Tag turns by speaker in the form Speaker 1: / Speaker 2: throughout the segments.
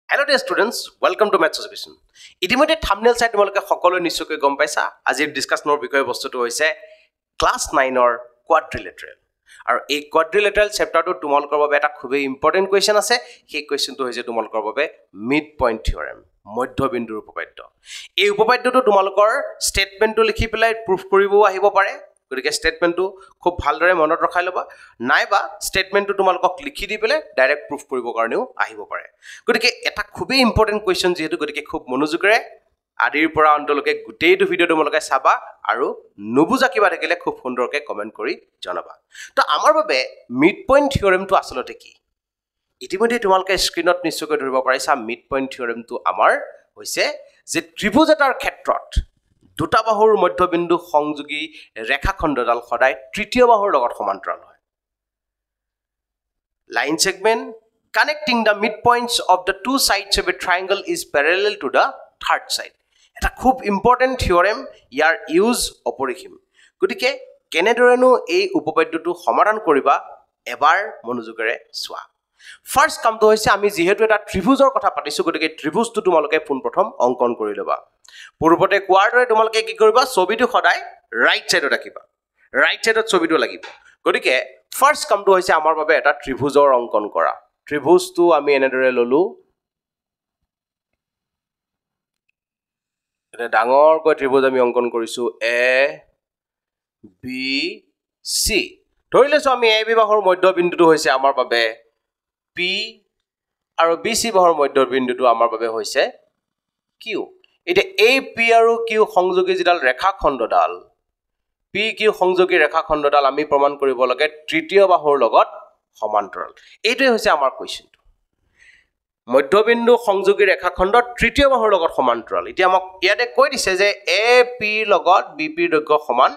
Speaker 1: Hello dear students, welcome to Maths Education. ইতিমধ্যে thumbnail চাই তোমালোকে সকলো নিশ্চয়কৈ গম পাইছা আজিৰ ডিসকাশনৰ বিষয় বস্তুটো হৈছে ক্লাস 9 ৰ কোয়াড্ৰিলেটাৰেল আৰু এই কোয়াড্ৰিলেটাৰেল চেপ্টাৰটো তোমালোকৰ বাবে এটা খুবই ইম্পৰ্টেন্ট কোৱেশ্চন আছে সেই কোৱেশ্চনটো হৈছে তোমালোকৰ বাবে মিড পইণ্ট থিওৰেম মধ্যবিন্দুৰ উপপাদ্য এই উপপাদ্যটো তোমালোকৰ ষ্টেটমেন্টটো লিখি পেলাই প্ৰুফ কৰিবও আহিব পাৰে গতিকে ষ্টেটমেন্টটো খুব ভালদৰে মনত ৰখাই লবা নাইবা ষ্টেটমেন্টটো তোমালোকক লিখি দি পেলাই ডাইৰেক্ট প্ৰুফ কৰিব কাৰণেও আহিব পাৰে গতিকে এটা খুবই ইম্পৰ্টেন্ট কোৱেশ্চন যেহেতু গতিকে খুব মনোযোগৰে আদিৰ পৰা অন্তলৈকে গোটেইটো ভিডিও তোমালোকে চাবা আৰু নুবুজা কিবা থাকিলে খুব সুন্দৰকৈ কমেন্ট কৰি জনাবা তো আমাৰ বাবে মিড পইণ্ট থিওৰেমটো আসলতে কি ইতিমধ্যে তোমালোকে স্ক্ৰিনত নিশ্চয়কৈ ধৰিব পাৰিছা মিড পইণ্ট থিওৰেমটো আমাৰ হৈছে যে ত্ৰিভুজ এটাৰ ক্ষেত্ৰত দুটা বাহুৰ মধ্যবিন্দু সংযোগী ৰেখাখণ্ডডাল সদায় তৃতীয় বাহুৰ লগত সমান্তৰাল হয় line segment connecting the midpoints of the two sides of a triangle is parallel to the third side এটা খুব ইম্পৰ্টেন্ট থিওৰেম ইয়াৰ ইউজ অপৰিসীম গতিকে কেনেদৰেনো এই উপপাদ্যটো সমাধান কৰিবা এবাৰ মনোযোগেৰে চোৱা ফাৰ্স্ট কামটো হৈছে আমি যেহেতু এটা ত্ৰিভুজৰ কথা পাতিছো গতিকে ত্ৰিভুজটো তোমালোকে পোনপ্ৰথম অংকন কৰি লবা পূৰ্বতে কোৱাৰ দৰে তোমালোকে কি কৰিবা ছবিটো সদায় ৰাইট সাইডত ৰাখিবা ৰাইট সাইডত ছবিটো লাগিব গতিকে ফাৰ্স্ট কামটো হৈছে আমাৰ বাবে এটা ত্ৰিভুজৰ অংকন কৰা ত্ৰিভুজটো আমি এনেদৰে ললো এটা ডাঙৰ কৈ ত্ৰিভুজ আমি অংকন কৰিছো এ বি সি ধৰিলেছো আমি এ বি বাহুৰ মধ্যবিন্দুটো হৈছে আমাৰ বাবে পি আৰু বি সি বাহুৰ মধ্যবিন্দুটো আমাৰ বাবে হৈছে কিউ এটা এ পি আৰু কিউ সংযোগী যিডাল ৰেখাখণ্ডডাল পি কিউ সংযোগী ৰেখাখণ্ডডাল আমি প্ৰমাণ কৰিব লাগে তৃতীয় বাহুৰ লগত সমান্তৰাল এইটোই হৈছে আমাৰ কোৱেশ্চনটো মধ্যবিন্দু সংযোগী ৰেখাখণ্ড তৃতীয় বাহুৰ লগত সমান্তৰাল এতিয়া আমাক ইয়াতে কৈ দিছে যে এ পি লগত বি পি দৈৰ্ঘ্য সমান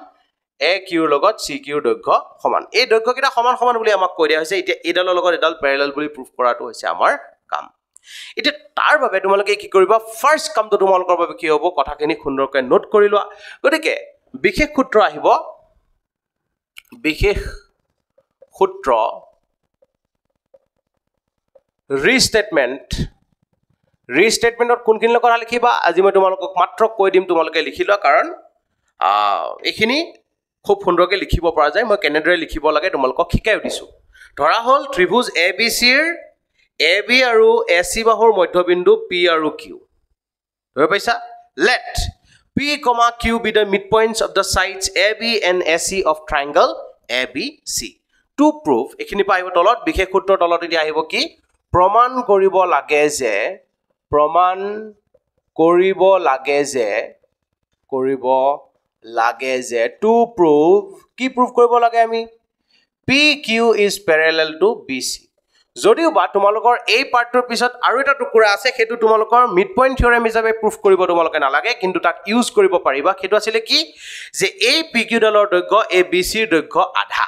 Speaker 1: এ কিউৰ লগত সি কিউৰ দৈৰ্ঘ্য সমান এই দৈৰ্ঘ্যকেইটা সমান সমান বুলি আমাক কৈ দিয়া হৈছে এতিয়া এডালৰ লগত এডাল প্যাৰেলাল বুলি প্ৰুফ কৰাটো হৈছে আমাৰ কাম এতিয়া তাৰ বাবে তোমালোকে কি কৰিবা ফাৰ্স্ট কামটো তোমালোকৰ বাবে কি হ'ব কথাখিনি সুন্দৰকৈ নোট কৰি লোৱা গতিকে বিশেষ সূত্ৰ আহিব বিশেষ সূত্ৰ ৰিস্টেটমেন্টত কোনখিনি কথা লিখিবা আজি মই তোমালোকক মাত্ৰ কৈ দিম তোমালোকে লিখি লোৱা কাৰণ এইখিনি খুব সুন্দৰকৈ লিখিব পৰা যায় মই কেনেদৰে লিখিব লাগে তোমালোকক শিকাই দিছো ধৰা হল ত্ৰিভুজ এ বি সিৰ এ বি আৰু এ সি বাহুৰ মধ্যবিন্দু পি আৰু কিউ হৈ পাইছা late P, Q be the midpoints of the sides AB and AC of triangle ABC. To prove, এখিনি পাইব তলত বিশেষ সূত্ৰ তলত এতিয়া আহিব কি প্ৰমাণ কৰিব লাগে যে to prove কি prove কৰিব লাগে আমি PQ is parallel to BC. যদিও বা তোমালোকৰ এই পাৰ্টৰ পিছত আৰু এটা টুকুৰা আছে হেতু তোমালোকৰ মিড পইণ্ট থিওৰেম হিচাপে প্ৰুফ কৰিব তোমালোকে নালাগে কিন্তু তাক ইউজ কৰিব পাৰিবা হেতু আছিল কি যে এই PQ ডালৰ দৈৰ্ঘ্য এ BC ৰ দৈৰ্ঘ্য আধা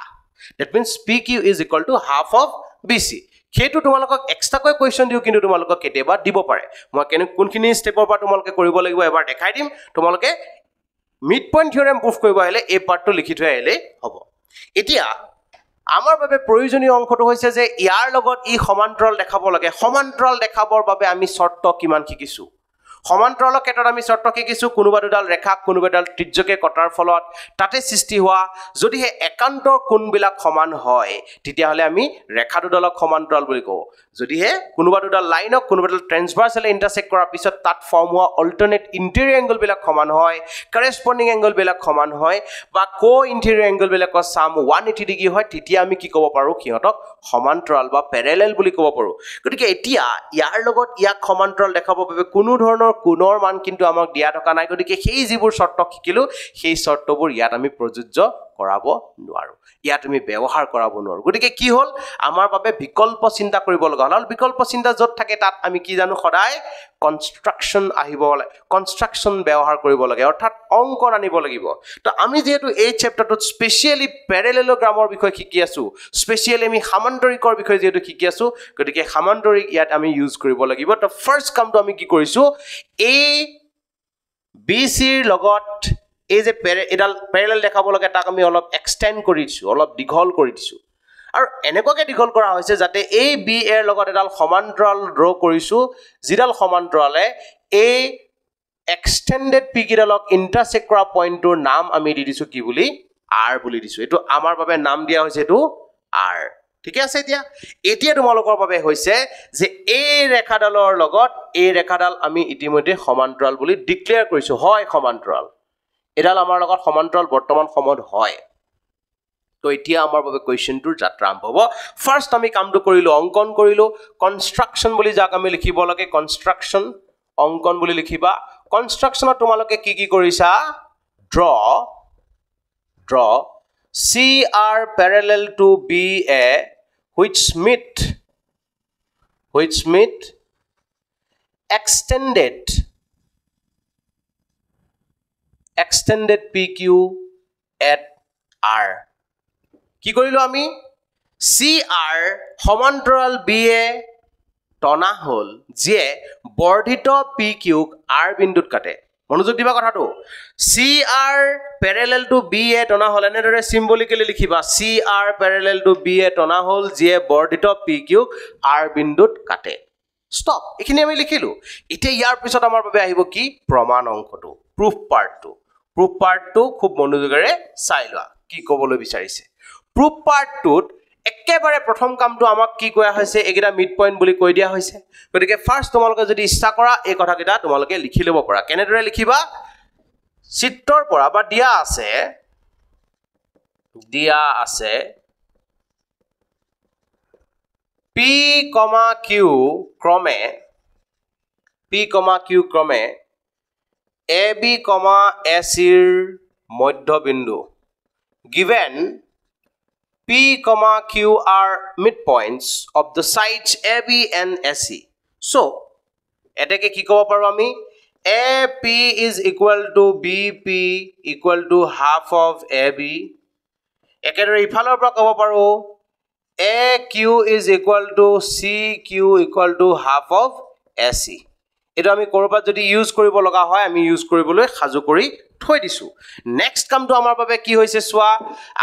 Speaker 1: that means PQ is equal to half of BC হেতু তোমালোকক এক্সট্ৰাকৈ কোৱেশ্চন দিও কিন্তু তোমালোকক কেতিয়াবা দিব পাৰে মই কোনখিনি ষ্টেপৰ পৰা তোমালোকে কৰিব লাগিব এবাৰ দেখাই দিম তোমালোকে মিড পইণ্ট থিওৰেম প্ৰুফ কৰিব আহিলে এই পাৰ্টটো লিখি থৈ আহিলে হ'ব এতিয়া আমাৰ বাবে প্ৰয়োজনীয় অংশটো হৈছে যে ইয়াৰ লগত ই সমান্তৰাল দেখাব লাগে সমান্তৰাল দেখাবৰ বাবে আমি শৰ্ত কিমান শিকিছো সমান্তৰালৰ ক্ষেত্ৰত আমি শৰ্ত শিকিছো কোনোবা দুডাল ৰেখা কোনোবা দুডাল ত্ৰিজ্যকে কটাৰ ফলত তাতে সৃষ্টি হোৱা যদি হে একান্তৰ কোণবিলাক সমান হয় তেতিয়া হলে আমি ৰেখা দুডালক সমান্তৰাল বুলি কওঁ যদি হে কোনোবা দুডাল লাইনক কোনোবা দুডাল ট্ৰেন্সভাৰ্সালি ইন্টাৰসেক্ট কৰাৰ পিছত তাত ফৰ্ম হোৱা অল্টাৰনেট ইন্টেৰিয়ৰ এংগল বিলাক সমান হয় কৰেসপন্ডিং এংগল বিলাক সমান হয় বা কো ইন্টেৰিয়ৰ এংগল বিলাকৰ সাম 180 ডিগ্ৰী হয় তেতিয়া আমি কি ক'ব পাৰো কিহতক সমান্তৰাল বা প্যাৰেলাল বুলি ক'ব পাৰো গতিকে এতিয়া ইয়াৰ লগত ইয়াক সমান্তৰাল দেখাব বাবে কোনো ধৰণৰ কোণৰ মান কিন্তু আমাক দিয়া থকা নাই গতিকে সেই যিবোৰ শৰ্ত শিকিলো সেই শৰ্তবোৰ ইয়াত আমি প্ৰযোজ্য কৰাব নোৱাৰো ইয়াত আমি ব্যৱহাৰ কৰাব নোৱাৰো গতিকে কি হল আমাৰ বাবে বিকল্প চিন্তা কৰিব লগা হল বিকল্প চিন্তা যত থাকে তাত আমি কি জানো সদায় কনস্ট্ৰাকশন আহিব কনস্ট্ৰাকশন ব্যৱহাৰ কৰিব লাগে অৰ্থাৎ অংকন আনিব লাগিব তো আমি যেহেতু এই চেপ্টাৰটোত স্পেশালি প্যাৰেলেলোগ্ৰামৰ বিষয় শিকি আছো স্পেশালি আমি সামান্তৰিকৰ বিষয় যেহেতু শিকি আছো গতিকে সামান্তৰিক ইয়াত আমি ইউজ কৰিব লাগিব তো ফাৰ্স্ট কামটো আমি কি কৰিছো এ বি সি ৰ লগত এই যে এডাল প্যাৰেলাল দেখাব লাগে তাক আমি অলপ এক্সটেন্ড কৰি দিছো অলপ দীঘল কৰি দিছো আৰু এনেকুৱাকৈ দীঘল কৰা হৈছে যাতে এই বি এৰ লগত এডাল সমান্তৰাল ড্ৰ কৰিছোঁ যিডাল সমান্তৰালে এই এক্সটেণ্ডেড পি কেইডালক ইণ্টাৰচেক্ট কৰা পইণ্টটোৰ নাম আমি দি দিছোঁ কি বুলি আৰ বুলি দিছোঁ এইটো আমাৰ বাবে নাম দিয়া হৈছে এইটো আৰ ঠিক আছে এতিয়া তোমালোকৰ বাবে হৈছে যে এই ৰেখাডালৰ লগত এই ৰেখাডাল আমি ইতিমধ্যে সমান্তৰাল বুলি ডিক্লেয়াৰ কৰিছোঁ হয় সমান্তৰাল এডাল আমাৰ লগত সমান্তৰাল বৰ্তমান সময়ত হয় তো এতিয়া আমাৰ বাবে কোৱেশ্চনটোৰ যাত্ৰা আৰম্ভ হ'ব ফাৰ্ষ্ট আমি কামটো কৰিলোঁ অংকন কৰিলোঁ কনষ্ট্ৰাকশ্যন বুলি যাক আমি লিখিব লাগে কনষ্ট্ৰাকশ্যন অংকন বুলি লিখিবা কনষ্ট্ৰাকশ্যনত তোমালোকে কি কৰিছা draw CR parallel to BA which meet extended PQ at R কি কৰিলো আমি CR সমান্তৰাল BA টনা হল যে বৰ্ধিত PQ R বিন্দুত কাটে মনোযোগ দিবা কথাটো CR parallel to BA টনা হল এনেদৰে সিম্বলিক্যালি লিখিবা CR parallel to BA টনা হল যে বৰ্ধিত PQ R বিন্দুত কাটে স্টপ এখিনি আমি লিখিলো এতিয়া ইয়াৰ পিছত আমাৰ বাবে আহিব কি প্ৰমাণ অংকটো proof পাৰ্টটো খুব মনোযোগেৰে চাই লোৱা কি ক'বলৈ বিচাৰিছে proof পাৰ্টটোত একেবাৰে প্ৰথম কামটো আমাক কি কোৱা হৈছে এগিটা মিড পইণ্ট বুলি কৈ দিয়া হৈছে গতিকে ফাৰ্ষ্ট তোমালোকে যদি ইচ্ছা কৰা এই কথাকেইটা তোমালোকে লিখি ল'ব পাৰা কেনেদৰে লিখিবা চিত্ৰৰ পৰা বা দিয়া আছে P, Q ক্ৰমে AB, AC ৰ মধ্যবিন্দু given P, Q are midpoints of the sides AB and AC. So, eteke ki kobo paru ami AP is equal to BP equal to half of AB. Ekedore ifalor pora kobo paru AQ is equal to CQ equal to half of AC. Eto ami korba jodi use koribo loga hoy ami use koriboloi khazu kori থৈ দিছো next কামটো আমাৰ বাবে কি হৈছে সোৱা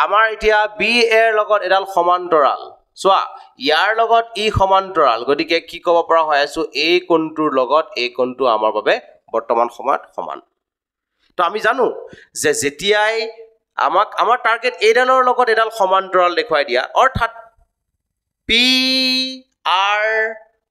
Speaker 1: আমাৰ এতিয়া B এৰ লগত এডাল সমান্তৰাল সোৱা ইয়াৰ লগত ই সমান্তৰাল গতিকে কি ক'ব পৰা হৈ আছো এই কোণটোৰ লগত এই কোণটো আমাৰ বাবে বৰ্তমান সময়ত সমান তো আমি জানো যে যেতিয়াই আমাৰ টাৰ্গেট এডালৰ লগত এডাল সমান্তৰাল দেখুৱাই দিয়া অৰ্থাৎ পি আৰ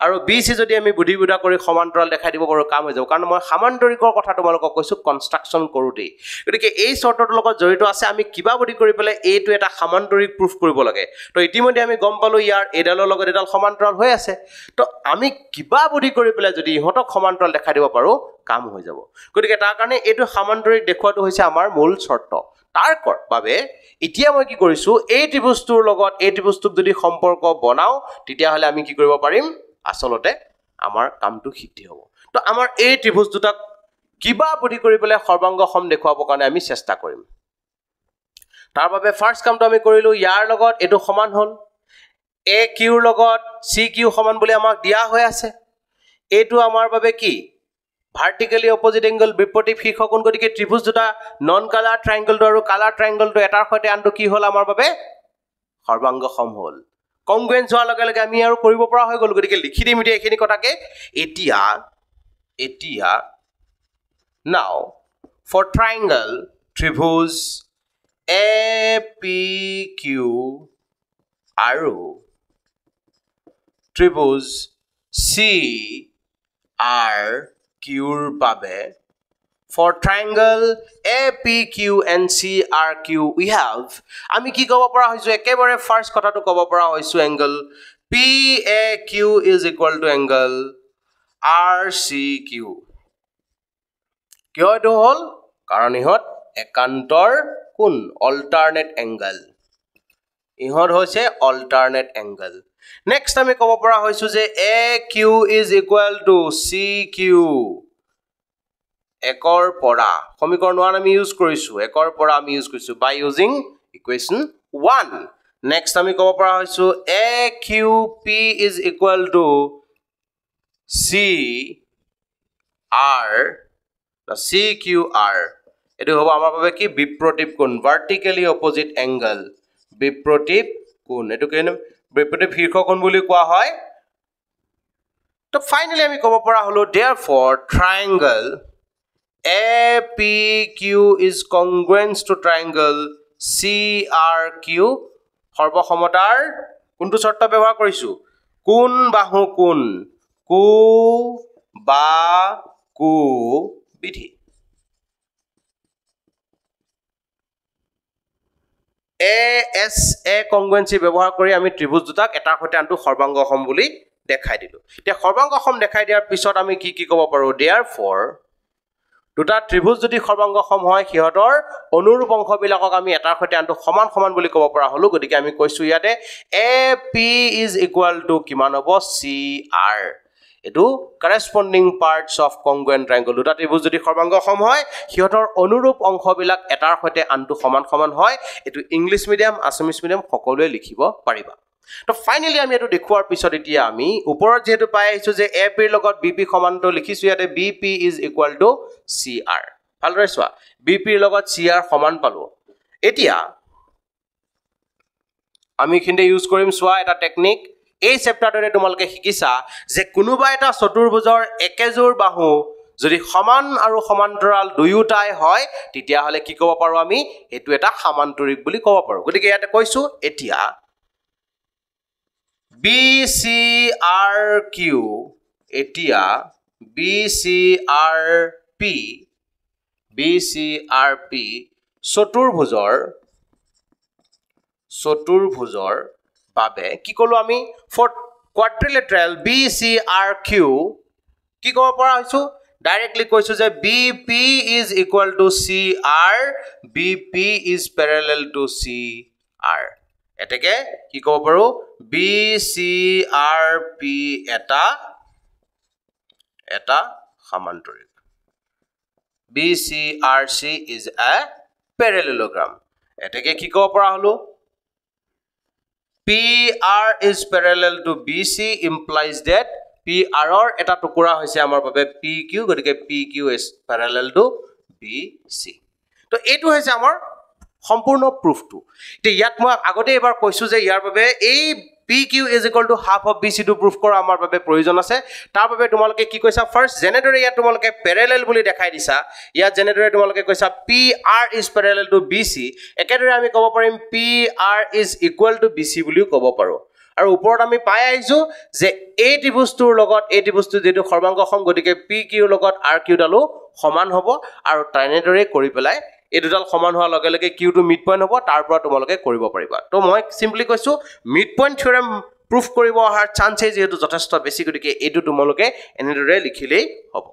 Speaker 1: আৰু বিসি যদি আমি বুদ্ধিবিধা কৰি সমান্তৰাল দেখাই দিব পাৰো কাম হৈ যাব কাৰণ মই সমান্তৰিকৰ কথা তোমালোকক কৈছো কনষ্ট্ৰাকচন কৰোতে গতিকে এই শৰ্টটোৰ লগত জড়িত আছে আমি কিবা বুদ্ধি কৰি পেলাই এইটো এটা সমান্তৰিক প্ৰুফ কৰিব লাগে তো ইতিমধ্যে আমি গম পালো ইয়াৰ এডালৰ লগত এডাল সমান্তৰাল হৈ আছে তো আমি কিবা বুদ্ধি কৰি পেলাই যদি ইহতক সমান্তৰাল দেখাই দিব পাৰো কাম হৈ যাব গতিকে তাৰ কাৰণে এইটো সমান্তৰিক দেখুৱাটো হৈছে আমাৰ মূল শৰ্ত তাৰ বাবে এতিয়া মই কি কৰিছো এই ত্ৰিভুজটোৰ লগত এই ত্ৰিভুজটোক যদি সম্পৰ্ক বনাও তেতিয়া হলে আমি কি কৰিব পাৰিম আসলতে আমাৰ কামটো সিদ্ধি হ'ব তো আমাৰ এই ত্ৰিভুজ দুটাক কিবা বুদ্ধি কৰি পেলাই সৰ্বাংগ সম দেখুৱাবৰ কাৰণে আমি চেষ্টা কৰিম তাৰ বাবে ফাৰ্স্ট কামটো আমি কৰিলো ইয়াৰ লগত এটো সমান হল এ কিউৰ লগত সি কিউ সমান বুলি আমাক দিয়া হৈ আছে এটো আমাৰ বাবে কি ভাৰ্টিক্যালি অপোজিট এংগল বিপৰীত শীৰ্ষকোণ গতিকে ত্ৰিভুজ দুটা নন কালাৰ ট্ৰায়াঙ্গলটো আৰু কালাৰ ট্ৰায়াঙ্গলটো এটাৰ সৈতে আনটো কি হল আমাৰ বাবে সৰ্বাংগ সম হল কংগ্ৰুৱেন্স হোৱাৰ লগে লগে আমি আৰু কৰিব পৰা হৈ গল গতিকে লিখি দিম এতিয়া এখিনি কথাকে এতিয়া now for triangle ত্ৰিভুজ APQ আৰু ত্ৰিভুজ CRQ ৰ বাবে for triangle APQ and CRQ we have আমি কি কব পৰা হৈছো একেবাৰে ফাৰ্স্ট কথাটো কব পৰা হৈছো angle PAQ is equal to angle RCQ কিয় এটো হল কাৰণ ইহত একান্তৰ কোণ অল্টাৰনেট এংগল ইহত হৈছে অল্টাৰনেট এংগল নেক্সট আমি কব পৰা হৈছো যে AQ is equal to CQ ekor pora সমীকৰণ 1 আমি ইউজ কৰিছো ekor pora আমি ইউজ কৰিছো by using equation 1 next আমি কব পৰা হৈছো AQP is equal to CQR এটো হ'ব আমাৰ বাবে কি বিপৰীত কোণ vertically opposite angle বিপৰীত কোণ এটোকে বিপৰীত শীৰ্ষকোণ বুলি কোৱা হয় তো ফাইনালি আমি ক'ব পৰা হলো therefore triangle APQ is congruent to triangle CRQ সৰ্বসমতাৰ কোনটো শৰ্ত ব্যৱহাৰ কৰিছো কোণ বাহু কোণ কু বা কু বিধি ASA congruency ব্যৱহাৰ কৰি আমি ত্ৰিভুজ দুটাক এটাৰ সৈতে আনটো সৰ্বাংগ সম বুলি দেখাই দিলো এতিয়া সৰ্বাংগ সম দেখাই দিয়াৰ পিছত আমি কি ক'ব পাৰো therefore দুটা ত্ৰিভুজ যদি সৰ্বাংগ সম হয় সিহঁতৰ অনুৰূপ অংশবিলাকক আমি এটাৰ সৈতে আনটো সমান সমান বুলি ক'ব পৰা হলো গতিকে আমি কৈছো ইয়াতে AP is equal to কিমান হ'ব CR এটো corresponding parts of congruent triangle দুটা ত্ৰিভুজ যদি সৰ্বাংগ সম হয় সিহঁতৰ অনুৰূপ অংশবিলাক এটাৰ সৈতে আনটো সমান সমান হয় এটো ইংলিশ মিডিয়াম আসামিজ মিডিয়াম সকলোৱে লিখিব পাৰিবা তো ফাইনালি আমি এটো দেখুৱাৰ পিছত এতিয়া আমি ওপৰত যেটো পাই আইছো যে AP ৰ লগত BP সমানটো লিখিছো ইয়াতে BP is equal to CR ভালদৰে চোৱা BP ৰ লগত CR সমান পালো এতিয়া আমি খিন্দে ইউজ কৰিম চোৱা এটা টেকনিক এই চেপ্টাৰটোৰে তোমালোকে শিকিছা যে কোনোবা এটা চতুৰ্ভুজৰ একেজোৰ বাহু যদি সমান আৰু সমান্তৰাল দুয়োটাই হয় তেতিয়া হলে কি ক'ব পাৰো আমি এটো এটা সমান্তৰিক বুলি ক'ব পাৰো গতিকে ইয়াতে কৈছো এতিয়া BCRQ এতিয়া BCRP চতুৰ্ভুজৰ বাবে কি কলো আমি ফৰ quadrilateral BCRQ কি ক'ব পৰা হৈছো ডাইৰেক্টলি কৈছো যে BP is equal to CR BP is parallel to CR এটাকে কি ক'ব পাৰো BCRP এটা সমান্তৰিক BCRC is a parallelogram এটাকে কি ক'ব পৰা হলো PR is parallel to BC implies that PR or eta টুকুৰা হৈছে আমাৰ বাবে PQ গতিকে PQ is parallel to BC তো এটো হৈছে আমাৰ সম্পূৰ্ণ প্ৰুফটো তে ইয়াত মই আগতে এবাৰ কৈছো যে ইয়াৰ বাবে এই PQ is equal to half of BC to proof কৰা আমাৰ বাবে প্ৰয়োজন আছে তাৰ বাবে তোমালোকে কি কৈছা ফাৰ্স্ট জেনেৰেটৰ ইয়াত তোমালোকে প্যাৰেলেল বুলি দেখাই দিছা ইয়াত জেনেৰেটৰ তোমালোকে কৈছা PR is parallel to BC একেদৰে আমি ক'ব পাৰিম PR is equal to BC বুলিও ক'ব পাৰো আৰু ওপৰত আমি পাই আইছো যে এই ত্ৰিভুজটোৰ লগত এই ত্ৰিভুজটো যেটো সৰ্বাংগ সম গতিকে PQ ৰ লগত RQ ডালো সমান হ'ব আৰু তেনেদৰে কৰি পেলাই এই দুটাল সমান হোৱাৰ লগে লগে Q টো মিড পইণ্ট হ'ব তাৰ পৰা তোমালোকে কৰিব পাৰিবা তো মই সিম্পলি কৈছো মিড পইণ্ট থিওৰেম প্ৰুফ কৰিব অহাৰ চান্সেস যেটো যথেষ্ট বেছি গতিকে এটো তোমালোকে এনেদৰে লিখিলেই হ'ব